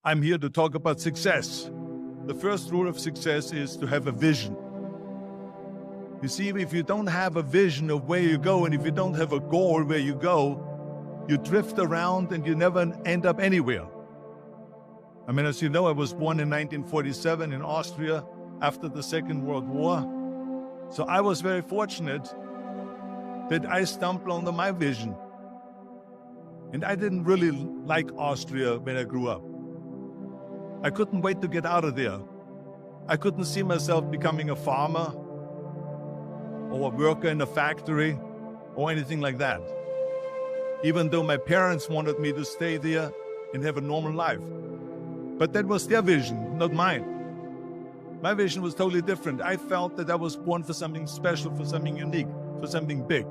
I'm here to talk about success. The first rule of success is to have a vision. You see, if you don't have a vision of where you go, and if you don't have a goal where you go, you drift around and you never end up anywhere. I mean, as you know, I was born in 1947 in Austria after the Second World War. So I was very fortunate that I stumbled onto my vision. And I didn't really like Austria when I grew up. I couldn't wait to get out of there. I couldn't see myself becoming a farmer or a worker in a factory or anything like that, even though my parents wanted me to stay there and have a normal life. But that was their vision, not mine. My vision was totally different. I felt that I was born for something special, for something unique, for something big.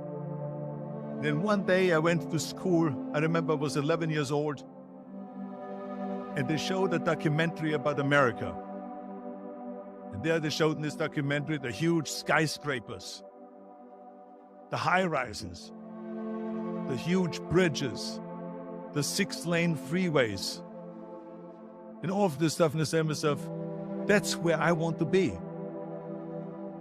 Then one day I went to school. I remember I was 11 years old, and they showed a documentary about America. And there they showed in this documentary the huge skyscrapers, the high-rises, the huge bridges, the 6-lane freeways, and all of this stuff. And I said to myself, that's where I want to be.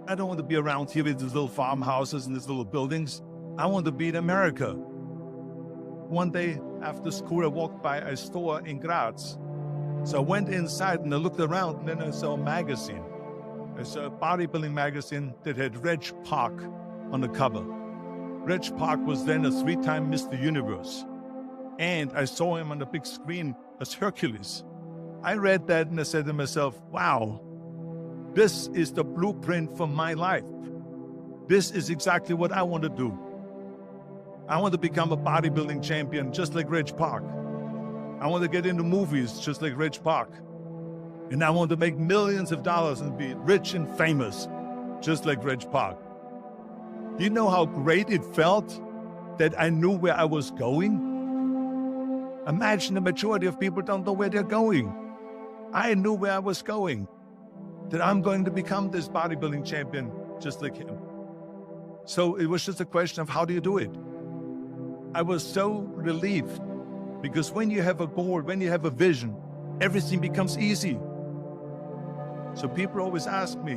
I don't want to be around here with these little farmhouses and these little buildings. I want to be in America. One day after school, I walked by a store in Graz. So I went inside and I looked around, and then I saw a magazine. I saw a bodybuilding magazine that had Reg Park on the cover. Reg Park was then a 3-time Mr. Universe. And I saw him on the big screen as Hercules. I read that and I said to myself, wow, this is the blueprint for my life. This is exactly what I want to do. I want to become a bodybuilding champion just like Reg Park. I want to get into movies just like Reg Park. And I want to make millions of dollars and be rich and famous just like Reg Park. Do you know how great it felt that I knew where I was going? Imagine the majority of people don't know where they're going. I knew where I was going, that I'm going to become this bodybuilding champion just like him. So it was just a question of how do you do it? I was so relieved, because when you have a goal, when you have a vision, everything becomes easy. So people always ask me,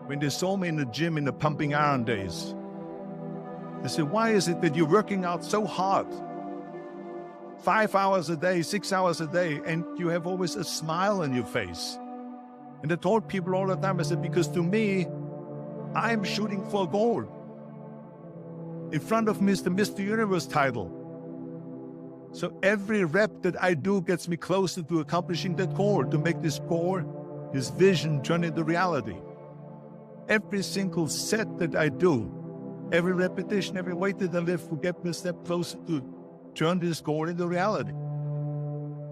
when they saw me in the gym in the pumping iron days, they say, why is it that you're working out so hard? 5 hours a day, 6 hours a day, and you have always a smile on your face. And I told people all the time, I said, because to me, I'm shooting for a goal. In front of me is the Mr. Universe title. So every rep that I do gets me closer to accomplishing that goal, to make this goal, this vision, turn into reality. Every single set that I do, every repetition, every weight that I lift will get me a step closer to turn this goal into reality.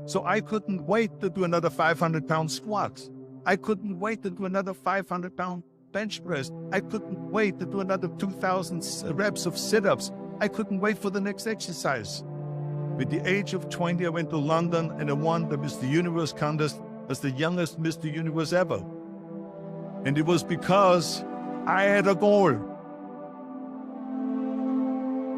So I couldn't wait to do another 500-pound squat. I couldn't wait to do another 500-pound bench press. I couldn't wait to do another 2,000 reps of sit-ups. I couldn't wait for the next exercise. With the age of 20, I went to London and I won the Mr. Universe contest as the youngest Mr. Universe ever. And it was because I had a goal.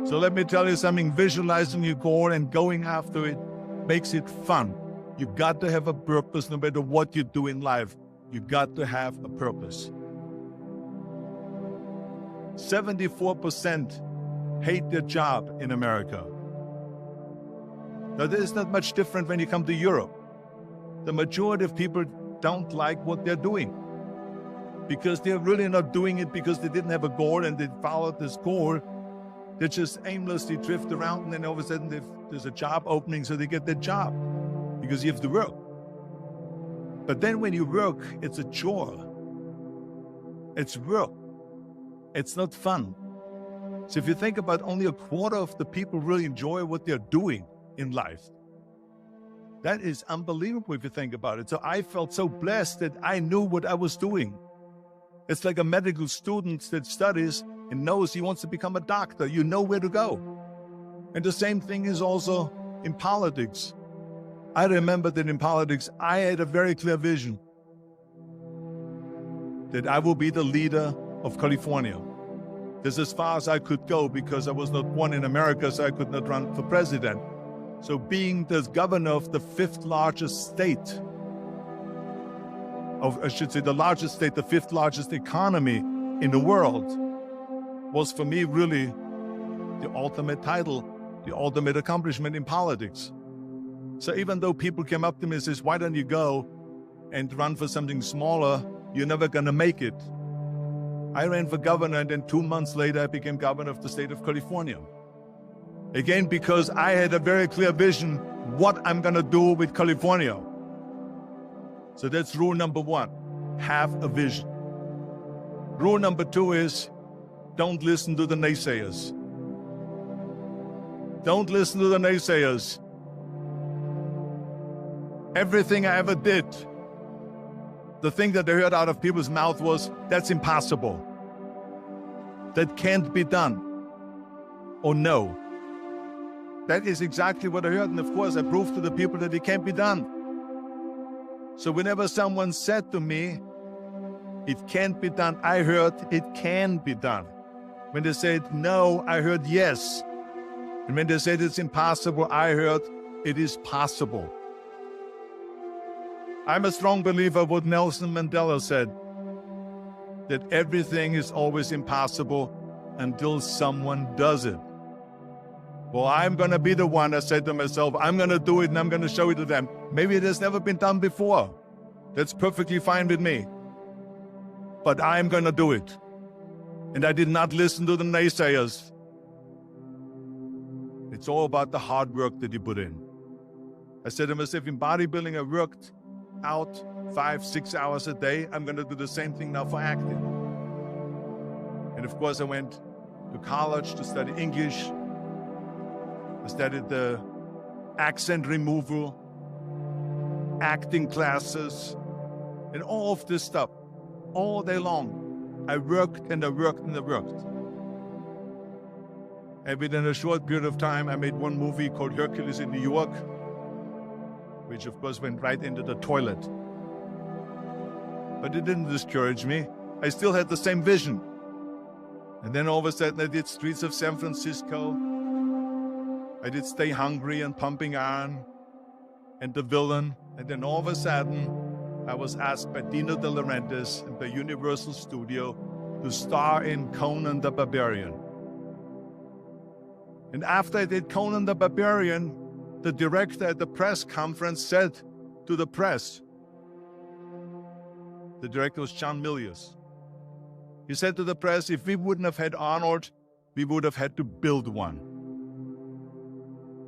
So let me tell you something, visualizing your goal and going after it makes it fun. You got to have a purpose no matter what you do in life. You got to have a purpose. 74% hate their job in America. Now, this is not much different when you come to Europe. The majority of people don't like what they're doing because they're really not doing it because they didn't have a goal and they followed this goal. They just aimlessly drift around, and then all of a sudden there's a job opening, so they get their job because you have to work. But then when you work, it's a chore. It's work. It's not fun. So if you think about, only a quarter of the people really enjoy what they're doing in life. That is unbelievable if you think about it. So I felt so blessed that I knew what I was doing. It's like a medical student that studies and knows he wants to become a doctor. You know where to go. And the same thing is also in politics. I remember that in politics, I had a very clear vision that I will be the leader of California. That's as far as I could go because I was not born in America, so I could not run for president. So being the governor of the 5th largest state I should say the largest state, the fifth largest economy in the world, was for me really the ultimate title, the ultimate accomplishment in politics. So even though people came up to me and says, why don't you go and run for something smaller? You're never gonna make it. I ran for governor, and then 2 months later, I became governor of the state of California. Again, because I had a very clear vision what I'm gonna do with California. So that's rule number one, have a vision. Rule number two is, don't listen to the naysayers. Don't listen to the naysayers. Everything I ever did, the thing that I heard out of people's mouth was, that's impossible. That can't be done. Or no. That is exactly what I heard. And of course, I proved to the people that it can't be done. So whenever someone said to me, it can't be done, I heard it can be done. When they said no, I heard yes. And when they said it's impossible, I heard it is possible. I'm a strong believer of what Nelson Mandela said, that everything is always impossible until someone does it. Well, I'm going to be the one that said to myself, I'm going to do it and I'm going to show it to them. Maybe it has never been done before. That's perfectly fine with me. But I'm going to do it. And I did not listen to the naysayers. It's all about the hard work that you put in. I said to myself, in bodybuilding, I worked out 5-6 hours a day. I'm going to do the same thing now for acting. And of course, I went to college to study English. I studied the accent removal, acting classes, and all of this stuff, all day long. I worked and I worked and I worked. And within a short period of time, I made one movie called Hercules in New York, which of course went right into the toilet. But it didn't discourage me. I still had the same vision. And then all of a sudden I did Streets of San Francisco. I did Stay Hungry and Pumping Iron and The Villain. And then all of a sudden, I was asked by Dino De Laurentiis and by Universal Studio to star in Conan the Barbarian. And after I did Conan the Barbarian, the director at the press conference said to the press, the director was John Milius. He said to the press, if we wouldn't have had Arnold, we would have had to build one.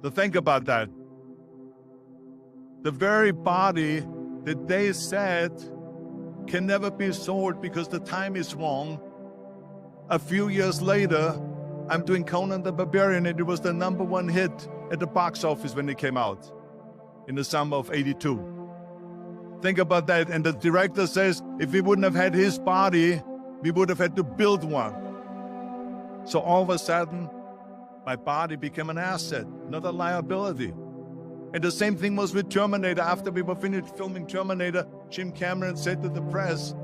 So think about that. The very body that they said can never be sold because the time is wrong. A few years later, I'm doing Conan the Barbarian, and it was the #1 hit at the box office when it came out in the summer of '82. Think about that. And the director says, if we wouldn't have had his body, we would have had to build one. So all of a sudden, my body became an asset, not a liability. And the same thing was with Terminator. After we were finished filming Terminator, Jim Cameron said to the press,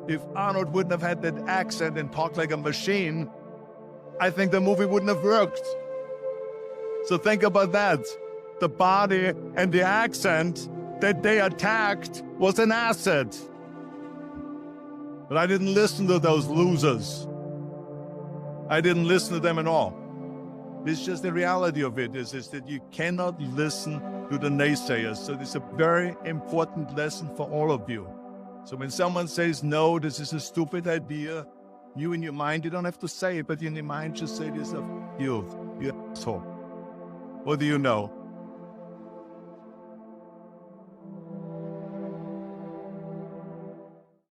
if Arnold wouldn't have had that accent and talked like a machine, I think the movie wouldn't have worked. So think about that. The body and the accent that they attacked was an asset. But I didn't listen to those losers. I didn't listen to them at all. It's just the reality of it is that you cannot listen to the naysayers. So this is a very important lesson for all of you. So when someone says, no, this is a stupid idea, you in your mind, you don't have to say it, but in your mind just say this of you asshole. What do you know?